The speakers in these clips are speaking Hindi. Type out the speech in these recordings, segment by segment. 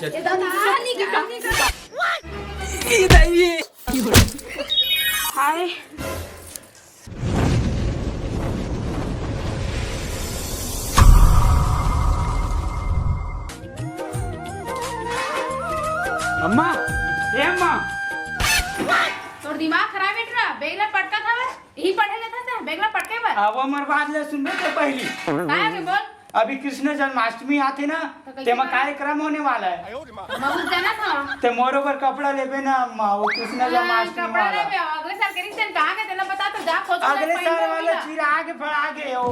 हाय अम्मा ए अम्मा तोर दिमाग खराब है रा बेगला पटका था यही पढ़े लेता था बेगला पटके पर अब हमर बात ले सुनबे तो पहली काय के बोल अभी कृष्ण जन्माष्टमी आते ना तेमा कार्यक्रम होने वाला है। मबू जाना था ते मोरो पर कपड़ा लेबे ना अम्मा, वो कृष्ण जन्माष्टमी कपड़ा वाला ले अगले साल करी सन कहां के तेला बता तो जा खोज अगले साल वाला चीरा आगे फड़ आगे ओ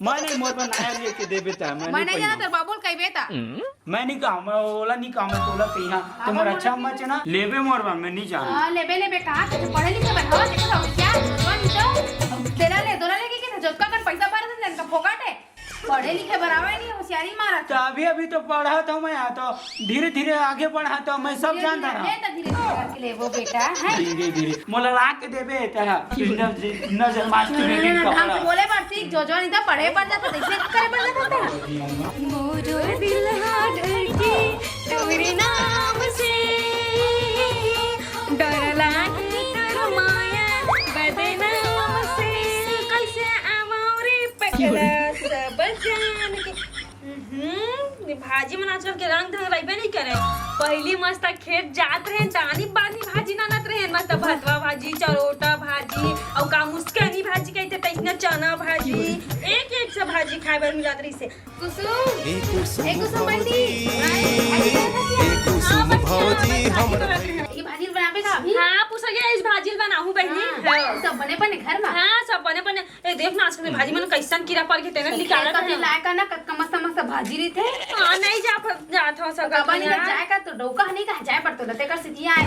माने मोर पर नया लेके देबे ता मैं नहीं जाना तेरे बाबूल कई बेटा मैं नहीं कहूं मैं ओला नहीं कहूं मैं तोला कहिया तो मोर अच्छा अम्मा छ ना लेबे मोर पर मैं नहीं जाना। हां लेबे कहां के पढ़े लिखे बैठा देखो क्या कौन तो तेरा ले दोला लेके के जोतका कर पैसा भर दे इनका फोकाट है पढ़े लिखे बराबर नहीं होशियारी मारा तो अभी तो पढ़ा तो मैं तो धीरे धीरे आगे बढ़ा तो मैं सब जानता रहा धीरे करके ले वो बेटा है धीरे धीरे मोला ला के देबे तेरा कृष्ण जन्माष्टमी के हम कपड़ा बोले बार सीख जो नहीं था पढ़े पढ़ जाता ऐसे करे पढ़ जाता मोरो दिल धड़के तेरे नाम से डर लागे कर माया बदनाम से कैसे आमौरी पकड़ा सब जान के भाजी में आजकल के रंग ढंग रहिबे नहीं करे पहली मस्त खेत जात रहे दानी बानी भाजी नानत रहे मस्त भतवा भाजी चरोटा भाजी और का मुस्कानी भाजी कहते तइना चना भाजी एक से भाजी खाए बर मिलत रही से कुसुम बंदी कुसुम भौजी हमर ये भाजी बनाबे का अभी हां पूछिए इस भाजी बनाहू बहनी सब बने बने घर में हां सब बने बने ए देख ना आजकल भाजी में कैसन कीड़ा पड़ के तेने निकाला था लायक ना मस्त मस्त भाजी रही थे हां नहीं जात हो सका बनी जाएगा तो डोका नहीं कहा जाए पर तो लते कर सिटिया है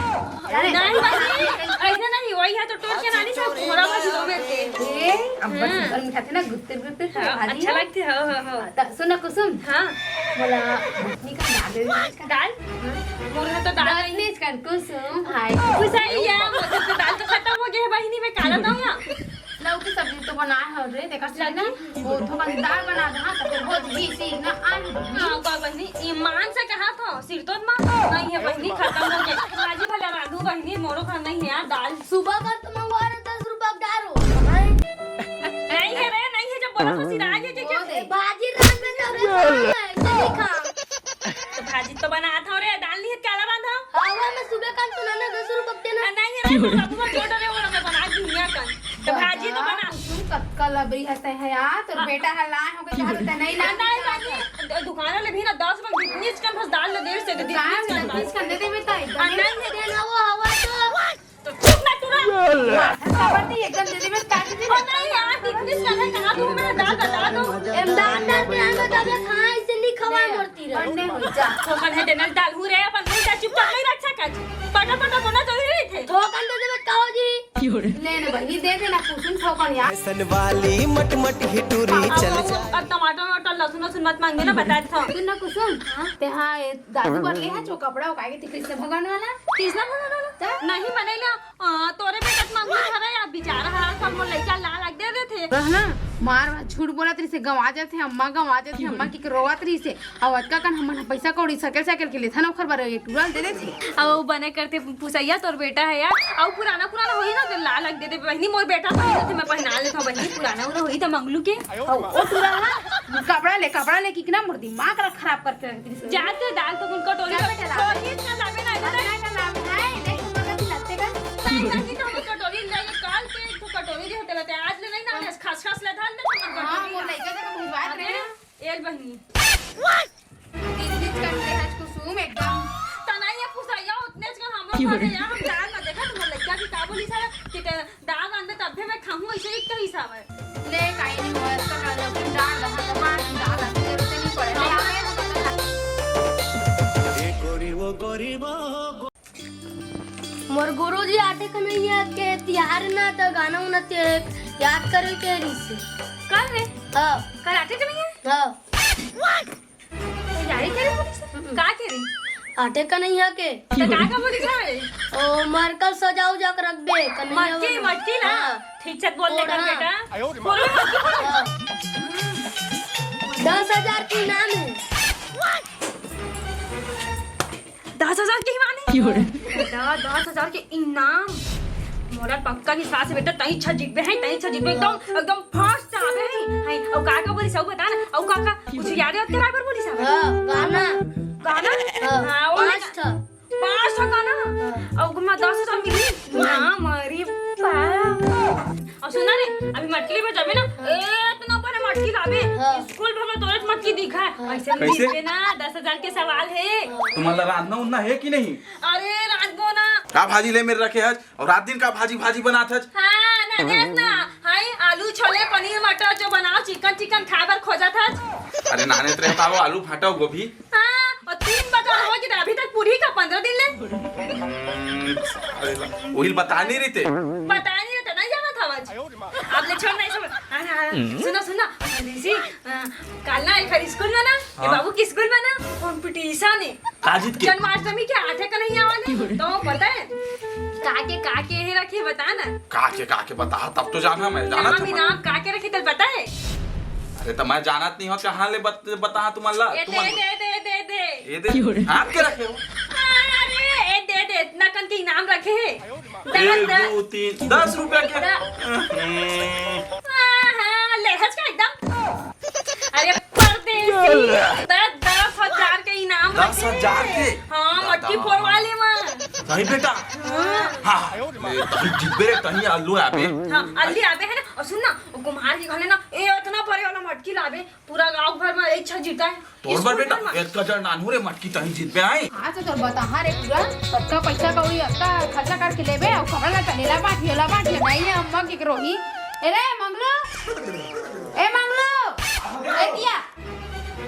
नहीं भाई ऐसा नहीं वही है तो टोल के नानी सब थोड़ा भाजी दोगे थे अब बस मीठा थे ना गुत्तर भाजी अच्छा लगते हो सुन कुसुम हां बोला मछली का दाल मोर तो दाल नहीं इसका कुसुम हाय कुसैया मोर तो दाल तो खत्म हो गया है बहिनी में काला ना लौकी सब्जी तो बनाए हो रे देखा से ना वो थोड़ा दाल बना दहा तो फिर बहुत ही सी ना आलू हां का बहनी ईमान से कहा था सिर तो नहीं है बहनी खत्म हो गया भाजी भला रांधू बहनी मोरो खाना नहीं है यार दाल सुबह का तो मंगवा रहे 10 रुपए दारो नहीं है रे नहीं है जब बोला तो सिर आगे के भाजी रात में चली खा तो भाजी तो बना था रे दाल नहीं है काला बांधा हवा में सुबह का तो ना 10 रुपए देना नहीं है रे सब में जोड़ रे वो मैं बना दुनिया का तो भाजी तो बना कक्का लबरी हंसते है यार तो बेटा हलाए हो के चाहते नहीं ना दुकान वाले भी ना 10 में कितनी इसका बस दाल दे से दे इसका दे दे बेटा नहीं दे देना वो हवा तो चुप ना तुरंत खबर नहीं एकदम दे दे मैं काट दे नहीं यार कितनी सारा कहां दूं मैं दाल बता दो दाल पे आंगा दादा खा इसे नहीं खवा मरती रहे अंडे हो जा ठोकन है देना दाल हु रे अपन नहीं चुपचाप नहीं रख सका पटा पटा बना जरूरी नहीं थे ठोकन दे दे कहो जी ले ले भाई दे देना कुसुम ठोकन यार सन वाली मट मट हिटूरी चल जा और टमाटर वमाटर लहसुन लहसुन मत मांगे ना बता दो सुन ना कुसुम ते हां दादू पर ले है जो कपड़ा उकाए के कृष्ण भगवान वाला कृष्ण भगवान वाला नहीं बनेला तोरे बेटा मांगू हरा या बेचारा हरा सब मोर लइका ला लाग दे दे थे रहना मार झूठ बोलत रही से गवा जाते अम्मा अम्मा की रोवत रही से और अटका कन हमन पैसा कौड़ी साइकिल के लेथा नौकर बारे ये टूरल दे दे थे अब वो बने करते पुसैया तोर बेटा है यार और पुराना होई ना तो ला लग दे दे बहनी मोर बेटा पहिन थे मैं पहना लेता बहनी पुराना होई त मंगलू के ओ टूरा कपड़ा ले कितना मोर दिमाग खराब करके रख दी जाते दाल तो उनको टोली इतना लावे ना है देख मगर लगते का नहीं तो कटोरी ले काल पे तो कटोरी जो होते रहते आज ले नहीं ना खास ले धान ले हां वो लइका का बुझवात रे एल बहनी दिन करते आज कुसुम एकदम तनाया फुसाया उतने का हमरो करे यार हम दाल ना देखा तुम लइका की का बोली सारा कि दाल अंदर तब मैं खाऊं ऐसे ही का हिसाब है ले काई नहीं हो इसका दाल लगा तो मां दाल जरूरत नहीं पड़े ए गोरी वो गोरी वो मोर गुरुजी आटे कन्हैया के तिहार ना तो गाना उना ते याद करे के रिसे कल रे हां कल आटे कन्हैया हां तैयारी करे बोली का करे आटे कन्हैया के तो का बोली सारे ओ मरकल सजाऊ जा के रख दे कन्हैया मटकी ना ठीक से बोल ले कर बेटा बोलो 10,000 की नाम है बेटा 10,000 के इनाम मोरा पक्का की सास बेटा तई छजीबे है तई छजीबे एकदम फास्ट आवे है और काका बोली सब बता ना और काका कुछ याद है तेरा पर बोली सब गाना हां वो 5 गाना और गुमा 10,000 मिली हां मारी पा और सुना रे अभी मटकी में जाबे ना इतना पर मटकी लाबे स्कूल में तोरत मटकी दिखा ऐसे दिखे ना 10,000 के सवाल है तुम्हारा रांधना उन्ना है कि नहीं? अरे रात को ना का भाजी ले मेरे रखे हज और रात दिन का भाजी बनात हज। हाँ ना देख ना हाय आलू छोले पनीर मटर जो बनाओ चिकन खाबर खोजा था अरे नाने तेरे का वो आलू फाटा गोभी। हाँ और 3 बजे हो गया अभी तक पूरी का 15 दिन ले वही बता नहीं रही थे पता नहीं रहता ना जाना था आज आप ले छोड़ नहीं सब सुनो ऋषि कल ना एक स्कूल में ना ये बाबू किस स्कूल में ना कंपटीशन है काजिद के जन्माष्टमी के आठे का नहीं आवाले तो पता है काके ही रखे बता ना काके बता तब तो जाना मैं जाना था नाम काके रखे तो पता है अरे तो मैं जानत नहीं हो कहां ले बता तुम्हारा दे आप के रखे हो अरे दे इतना कन के इनाम रखे है 1 2 3 10 रुपया के हां लेहज का एकदम अरे परदेसी 10,000 के इनाम 10,000 के हां मटकी फोड़वा ले मां सही बेटा हां जिब्बे तही आलू आबे हां अल्ली आबे है ना और सुन ना कुम्हार की घले ना ए इतना परे वाला मटकी लाबे पूरा गांव भर में एक छह जीता है तोर बार बेटा 1,000 नानू रे मटकी तही जीत पे आई हां तो बता हां रे पूरा सबका पैसा कौड़ी अक्का खर्चा करके लेबे और खबरला चलेला बाठियोला नहीं है अम्मा के रोही ए रे मंगलो ए दिया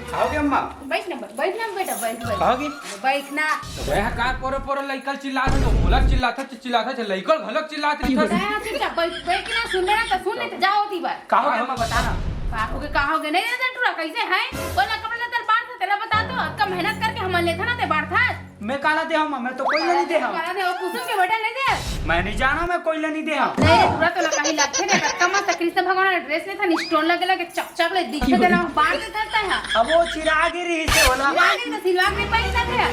खाओगे अम्मा? बैठ ना बेटा बैठ खाओगी? बैठना वह कार पोरो लइकल चिल्लात तो बोलक चिल्लात लइकल घलक चिल्लात रही चुपचाप बैठ ना सुन लेना तो सुन ले तो जाओ ती बार खाओगे अम्मा बताना? कहोगे नहीं रे टूरा कैसे है बोला कपड़ा तेरे बाढ़ था तेरा बता दो कम मेहनत करके हम लेथा ना ते बाढ़ था मैं काला दे हम मैं तो कोई नहीं दे हम काला दे और कुसुम के बेटा ले दे मैं नहीं जाना मैं कोई नहीं दे हम नहीं टूरा तो कहीं लगथे रे कमा त कृष्ण भगवान ने ड्रेस ने था स्टोन लगे चकचक ले दिखे देना बाढ़ से था है अब वो चिराग रही से होला लागे तो सिलवा में पैसा थे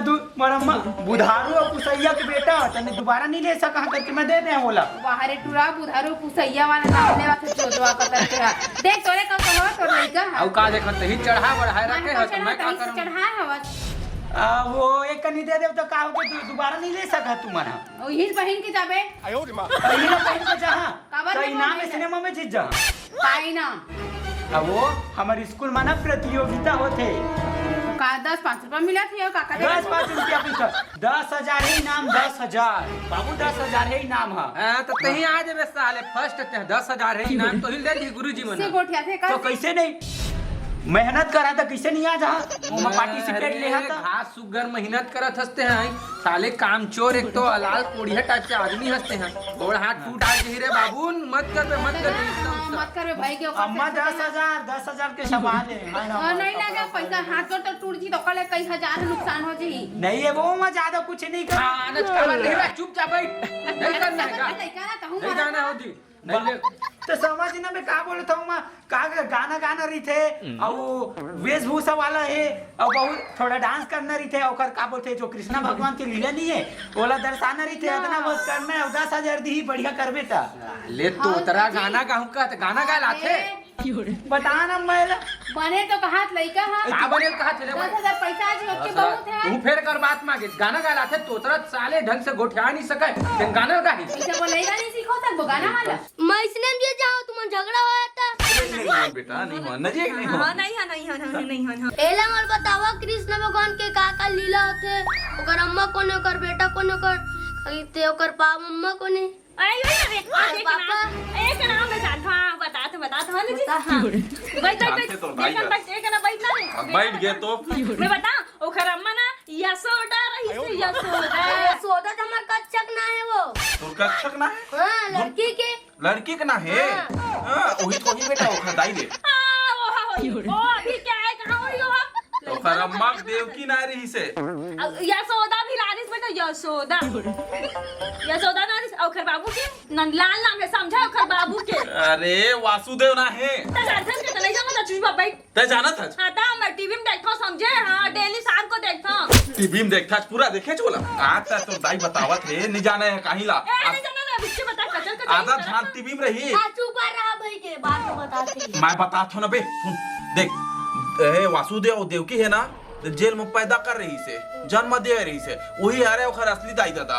तू मरम्मा बुधारू और कुसैया के बेटा तने दोबारा नहीं ले सका करके मैं दे दे बोला बाहर टूरा बुधारू कुसैया वाला नाम ले वाला जोजवा कतर के देख तोरे का कहो तोर लइका औ का देखत ही चढ़ा बढ़ाए रखे है तो मैं का करूं चढ़ा हवा वो एक कनी दे दे तो का हो के दोबारा नहीं ले सका तुम्हारा ओ हिल बहन के जाबे पहले ना पहन के जहां काबर तो इनाम में सिनेमा में जीत जा काई ना अब वो हमारे स्कूल में ना प्रतियोगिता होते का 10-5 रुपया मिला थी काका 10-5 रुपया पूछो 10,000 है इनाम 10,000 बाबू 10,000 है इनाम है तो तही आ जेबे साले फर्स्ट 10,000 है इनाम तो हिल दे दी गुरुजी से मना गोठिया थे का तो कैसे नहीं मेहनत करा था कैसे नहीं आ जहाँ वो पार्टिसिपेट ले था घास सुगर मेहनत करत हंसते हैं साले काम चोर एक तो अलाल कोढ़िया टाइप के आदमी हंसते हैं गोड़ हाथ टूट आ गई रे बाबू मत कर भाई के अम्मा 10,000 के सवाल है नहीं लगे पैसा हाथ तो टूट जी तो कल कई हजार नुकसान हो जी नहीं है वो मैं ज्यादा कुछ नहीं कर चुपचाप बैठ नहीं करना है नहीं जाना हो जी तो समझ ना मैं का बोलता हूँ मैं का गाना रही थे और वेशभूषा वाला है और बहुत थोड़ा डांस करना रही थे और का बोलते जो कृष्णा भगवान की लीला नहीं है बोला दर्शाना रही थे इतना बस करना है 10,000 दी बढ़िया कर बेटा ले तो तेरा गाना गाहू का गाना गा लाथे बता ना मैं बने तो कहात लइका हां का बने कहात ले 10,000 पैसा आज ओके बहुत है तू फेर कर बात मांगे गाना गा लाथे तो तेरा साले ढंग से गोठिया नहीं सके ते गाना गाही ऐसे बोलेगा नहीं सीखो तक गाना वाला मैं इसने भी जाओ तुम झगड़ा हुआ था नहीं बेटा नहीं हो नजीक नहीं हो नहीं एला मर बतावा कृष्ण भगवान के का लीला होते ओकर अम्मा कोने ओकर बेटा कोने ओकर ते ओकर पाप अम्मा कोने एक नाम बता ना जी बैठ गए तो मैं बता ओकर अम्मा ना यशोदा रही से यशोदा तो हमार कच्चक ना है वो तो कक्षक ना है हां लड़की के ना है वही तो ही बेटा वो खदाई ले ओ अभी क्या है कहां हो रही हो तो अम्मा देवकी ना रही से यशोदा भी रानी बेटा यशोदा यशोदा ना ओखर बाबू के नंदलाल नाम है समझा ओखर बाबू के अरे वासुदेव ना है त जानथन के तले जाओ ना चुज बाबा ते जाना था हां ता मैं टीवी में देखता समझे हां डेली शाम को देखता टीवी में देखता पूरा देखे छोला आता तो दाई बतावत है नहीं जाना है कहीं ला नहीं जाना ना बिच्चे बता कचल कचल आधा ध्यान टीवी में रही हाँ चुप रहा भाई के बात तो बताते मैं बताता हूं ना बे सुन देख वासुदेव देवकी है ना जेल में पैदा कर रही से जन्म दे रही से वही आ रहे ओखर असली दाई दादा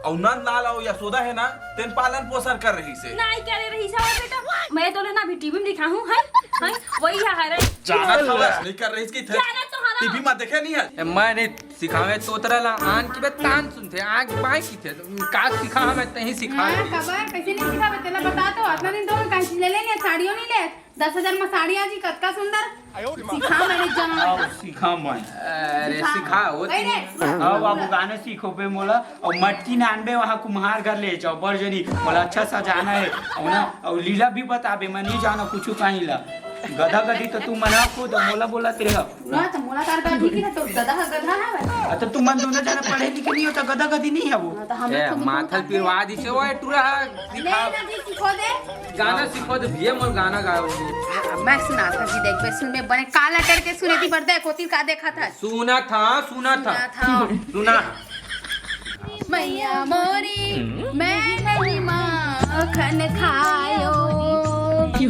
और नंदलाल और यशोदा है ना तेन पालन पोषण कर रही से नहीं करे रही सा बेटा मैं तो ना भी टीवी में दिखा हूं है वही है रे जाना था असली कर रही इसकी थे जाना तो हरा टीवी में देखे नहीं है मैं नहीं सिखावे तोतरा ला आन की बे तान सुनते आग बाई की थे का सिखा हमें तही सिखा हाँ खबर कैसे नहीं सिखा तेला बता तो अतना दिन तो कैसे ले ले साड़ियों नहीं ले 10,000 में साड़ी आजी कतका सुंदर सिखा मैंने जाना आओ सिखा मैं अरे सिखा होती आओ बाबू गाने सीखो पे मोला और मटकी नानबे वहाँ कुम्हार घर ले जाओ बर्जनी बोला अच्छा सजाना है और ना और लीला भी बताबे मैं नहीं जाना कुछ कहीं ला गधा गधी तो तू मना खुद मोला बोला तेरे ना तो मोला तार का ठीक है तो गधा है अच्छा तुम मन दोनों जाना पढ़े लिखे नहीं हो तो गधा गधी नहीं है वो तो हम ए माथल पिरवा दी से वो टूरा सिखा नहीं ना सिखो दे गाना सिखो दे भैया मोर गाना गाओ मैं सुना था जी देख बे सुन में बने काला टर के सुने थी पर देखो ती का देखा था सुना था सुना मैया मोरी मैं नहीं माखन खायो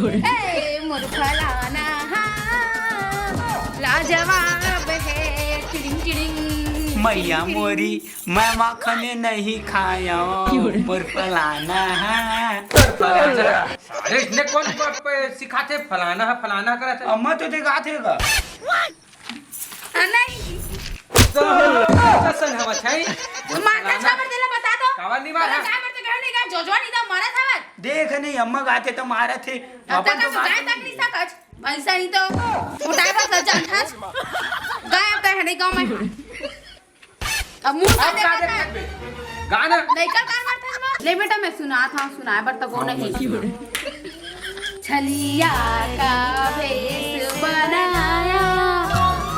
ए मोर फलाना लाजवाब है टिडिंग टिडिंग मैया मोरी मैं माखन नहीं खाया और फलाना है अरे इसने कौन सिखाते फलाना करते अम्मा तो दिखातेगा नहीं सन हम छै मारना छाबर देला बता दो कावा नहीं मारा का मरते गए नहीं का जोजवा नहीं था मारा था देख नहीं अम्मा गाते तो मारा थे अब तक तो गाय तक नहीं सकज पैसा नहीं तो उठाए बस जान था गाय अब तक है नहीं गांव में अब मुंह से देखा गाना नहीं कर कान मारता है ले बेटा मैं सुनाए पर तो को नहीं छलिया का भेष बनाया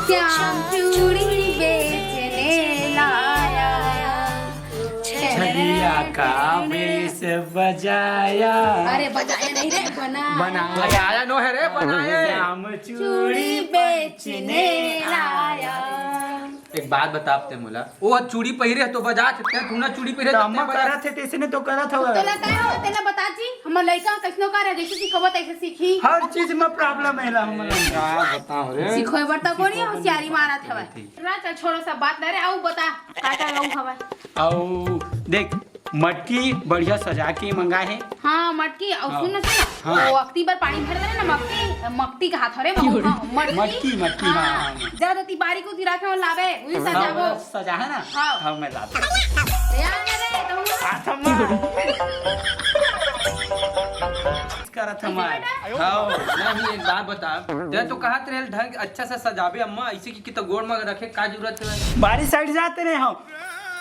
श्याम चूड़ी बेचने लाया छलिया का बेस बजाया अरे बजाया नहीं रे बनाया आया नो है रे बनाए श्याम चूड़ी बेचने लाया एक बात बताते मोला वो चूड़ी पहिरे तो बजा सकते हैं तू ना चूड़ी पहिरे तो अम्मा करा थे तेसे ने तो करा था तो लगा हो तेला बता जी हमर लइका कैसनो करे जैसे सिखबत ऐसे सीखी हर चीज में प्रॉब्लम है ला हमरा बताओ रे सिखोय बरता कोनी होशियारी मारत हवे रात छोड़ो सब बात ले रे आऊ बता काटा लाऊ हवे आओ देख मटकी बढ़िया सजा के मंगाए है हां मटकी और सुन ना हाँ। वो अक्ति पर पानी भर दे ना मक्ती का हाथ रे मटकी मटकी हां ज्यादा ती बारी को दिरा के लावे उही सजाबो सजा है ना हाँ। हाँ मैं लाता यार रे तो आथमा करत हम हां नहीं एक बात बता ते तो कहत रहे ढंग अच्छा से सजाबे अम्मा ऐसे की तो गोड़ में रखे का जरूरत है बारी साइड जाते रहे हम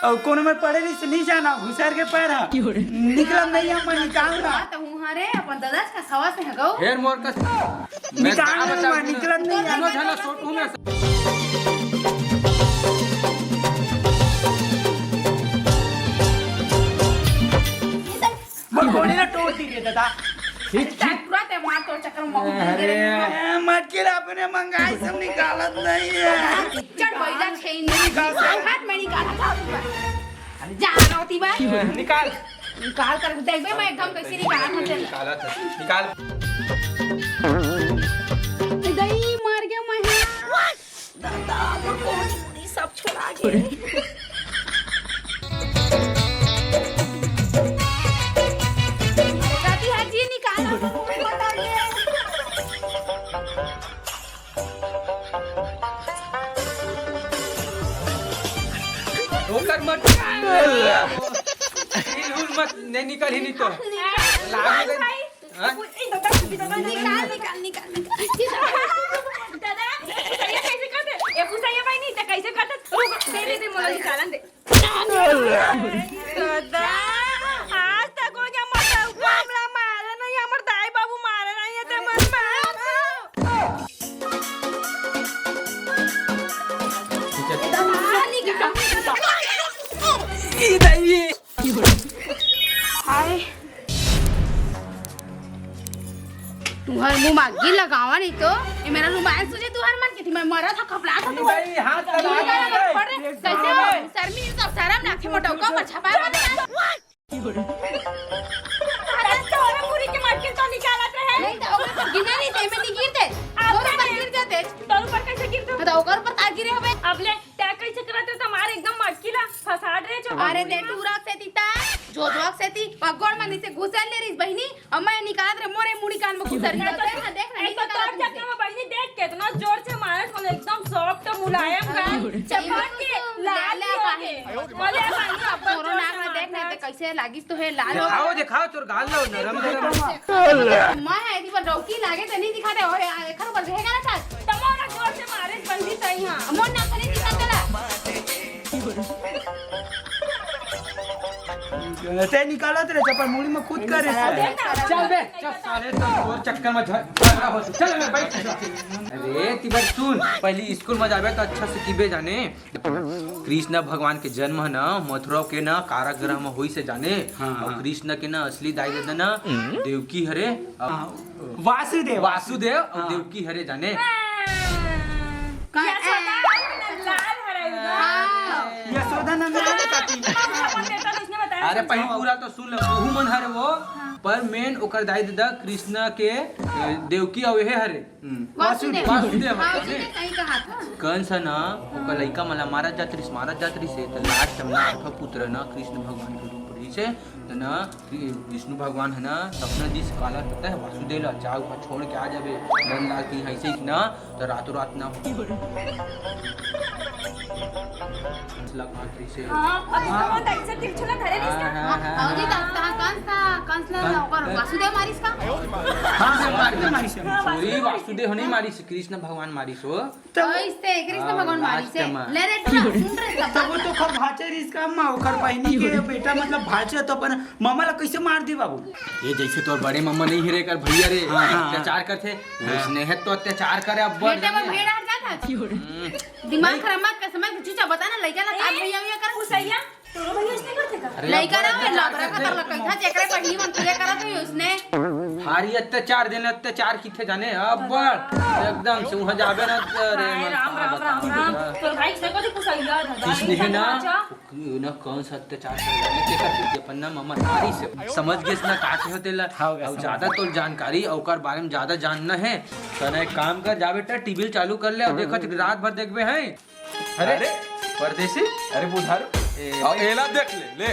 और कोनो में पड़े नहीं जाना घुसर के पैर निकल नहीं हम निकाल रहा तो हूं हां रे अपन दादा का सवा से हगो हेर मोर का निकाल निकल नहीं दोनों जना छोटू में बोल गोली ना तोड़ दी रे दादा पूरा ते मार तो चक्कर में मटकी अपने मंगाई सब निकालत नहीं है चढ़ बैला छे नहीं हाथ में निकाला जा रोती बा निकाल कर देख बे मैं एकदम कैसे निकाला था निकाला था निकाल दई मार गया मैं दादा और कोनी सब छोड़ा गए राती हाजी निकालो बता दे होकर मत मत नहीं निकल ही नहीं तो लाग गई हां निकाल दादा ये कैसे करते ए पूछाइए भाई नहीं तो कैसे करते दे मोला निकालन दे दादा आज तक को जा मत हमला मारे नहीं हमर दाई बाबू मारे नहीं है ते मन में तुहर मुंह मागी लगावा नहीं तो ये मेरा रुमाल तुझे तुहर मन की थी मैं मरा था खपला था तू भाई हाथ लगा कैसे हो शर्मी तो शर्म ना थे मोटो को पर छपा पूरी के मार्केट तो निकालत रहे नहीं तो ओकर पर गिने नहीं दे में नहीं गिरते ओकर पर गिर जाते तोर ऊपर कैसे गिरते तो ओकर पर का गिरे हबे अबले टैग कैसे करत तुम्हारे एकदम मटकीला फसाड रे जो अरे दे टूराक से तीता जोजवाक से ती पगोड़ मंदी से घुसल ले रही बहनी और मैं निकालत रे मोरे मुड़ी कान में घुसल रही देख नहीं तो तोर चक्कर में बहनी देख कितना जोर से मारत मतलब एकदम सॉफ्ट मुलायम का चपक के लाल काहे बोले बहनी अब तोरो नाक में देख नहीं तो कैसे लागिस तो है लाल हो दिखाओ दिखाओ तोर गाल लो नरम नरम मैं है दी पर डौकी लागे तो नहीं दिखाते ओए एखर पर रहेगा ना साथ तमारा जोर से मारे बंदी सही हां मोर ना खनी दिखा चला ते निकालत रे चप्पल मुड़ी में खुद करे चल बे चल साले तो और चक्कर में झगड़ा हो चल मैं बैठ अरे तिबर सुन पहली स्कूल में जाबे तो अच्छा से कीबे जाने कृष्ण भगवान के जन्म है ना मथुरा के ना कारागृह में होई से जाने और कृष्ण के ना असली दाई दादा ना देवकी हरे वासुदेव वासुदेव और देवकी हरे जाने लाल हरे यशोदा नंदन अरे पहली पूरा तो सुन लो वहू मन हरे वो पर मेन ओकर दाई दादा कृष्ण के देवकी और हे हरे वासुदेव वासुदेव हां उसने सही कहा था कंस ना ओकर लइका मला मारा जातरी से त लास्ट में आठवा पुत्र ना कृष्ण भगवान के रूप रही से त ना विष्णु भगवान है ना सपना दिस काला पता है वासुदेव ला चाव को छोड़ के आ जाबे नंदलाल की ऐसे ही ना तो रातों रात ना से हां अब तो ऐसे तिरछुला धरे इसका और जी कंस ला ओकर वासुदेव मारिस का हां मारी से सॉरी वासुदेव नहीं मारी से कृष्ण भगवान मारी सो तो इससे कृष्ण भगवान मारी से ले रे सुन रे तब तो खर भाचे इसका माँ ओकर बहनी के बेटा मतलब भाचे तो अपन मामा ला कैसे मार दी बाबू ये जैसे तो बड़े मम्मा नहीं हिरे कर भैया रे अत्याचार करते उसने है तो अत्याचार करे अब बेटे में भेड़ आ जाता दिमाग खराब मत कर समझ चीचा बता ना लइका ला साथ भैया भैया कर सैया तोरो भैया इसने करते का लइका ना में लबरा का तर लइका जेकरे पहली मन तुझे करत है उसने भारी अत्याचार देने अत्याचार किथे जाने अब एकदम से वहां जाबे ना रे राम तो भाई से को तो सैया कृष्ण है ना कौन सा अत्याचार करने के करते पन्ना मम्मा मारी से समझ गए ना का होते ला अब ज्यादा तो जानकारी ओकर बारे में ज्यादा जानना है तो ना एक काम कर जा बेटा टीवी चालू कर ले और देखत रात भर देखबे हैं अरे परदेसी अरे बुधार एला देख ले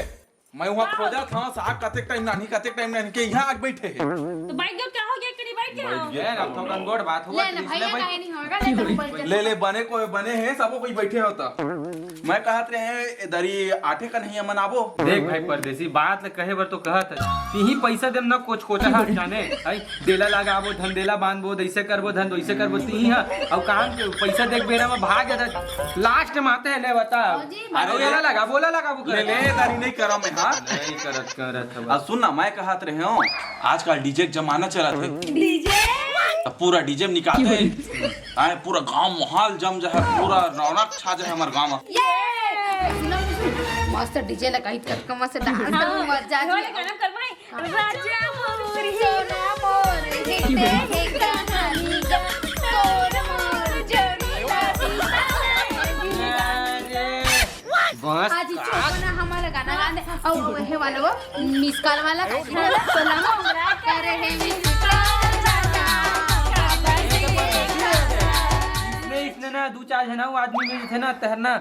मैं वहाँ खोजा था साग कतेक टाइम नानी के यहाँ आग बैठे है तो बैठ गयो क्या हो गया करी बैठ गया ये अब तो गनगोड़ बात हुआ ले ना भैया काहे नहीं होगा ले बने हैं सबो कोई बैठे होता मैं कहत रहे दरी आठे का नहीं मनाबो देख भाई परदेसी बात ले कहे बर तो कहत है यही पैसा देम ना कोचा हाथ जाने आई देला लगाबो धंधेला बांधबो ऐसे करबो धन वैसे करबो ती हां अब काम के पैसा देख बेरा में भाग जाता लास्ट में आते है ले बता अरे येला लगा बोला लगाबो ले दरी नहीं करा मैं हां नहीं करत अब सुन ना मैं कहत रहे हूं आजकल डीजे जमाना चला थे डीजे पूरा डीजे निकालते आए पूरा गांव माहौल जम जाए पूरा रौनक छा जाए हमारे गांव में मस्त डीजे लगाई कटकमा से डांस करूं मजा आ ढोल गाना करवाए राजा मोर सोना मोर हेते हे कहानी गा तोर मोर जोड़ीला बस आज चोपना हमारा गाना गाने और हे वाला वो मिस कॉल वाला सलाम हमरा करे है मिस इसने ना दो चार है ना वो आदमी में थे ना तहरना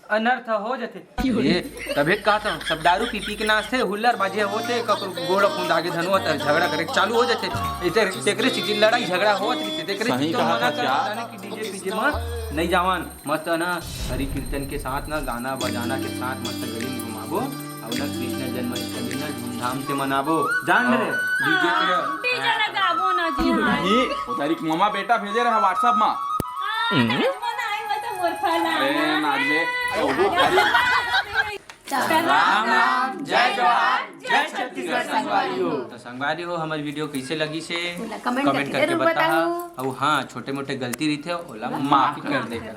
अनर्थ हो जाते ये तबे कहा था सब दारू पी पी के नाचते हुल्लर बाजे होते गोड़ा खून आगे धन होता झगड़ा करे चालू हो जाते इते तेकरे से लड़ाई झगड़ा हो जाती तेकरे सही तो कहा मना था कर कि डीजे पीजे में नहीं जावन मस्त ना हरि कीर्तन के साथ ना गाना बजाना के साथ मस्त गली में घुमाबो और ना कृष्ण जन्माष्टमी ना धूमधाम से मनाबो जान रे डीजे के डीजे लगाबो ना जी हां नहीं वो तारीख मामा बेटा भेजे रहे व्हाट्सएप में अरे नाले राम राम जय जवाहर जय छत्तीसगढ़ संगवारी तो संगवारी हो हमारी वीडियो कैसे लगी से कमेंट करके बताओ और हाँ छोटे मोटे गलती रही थे ओला माफ कर देगा।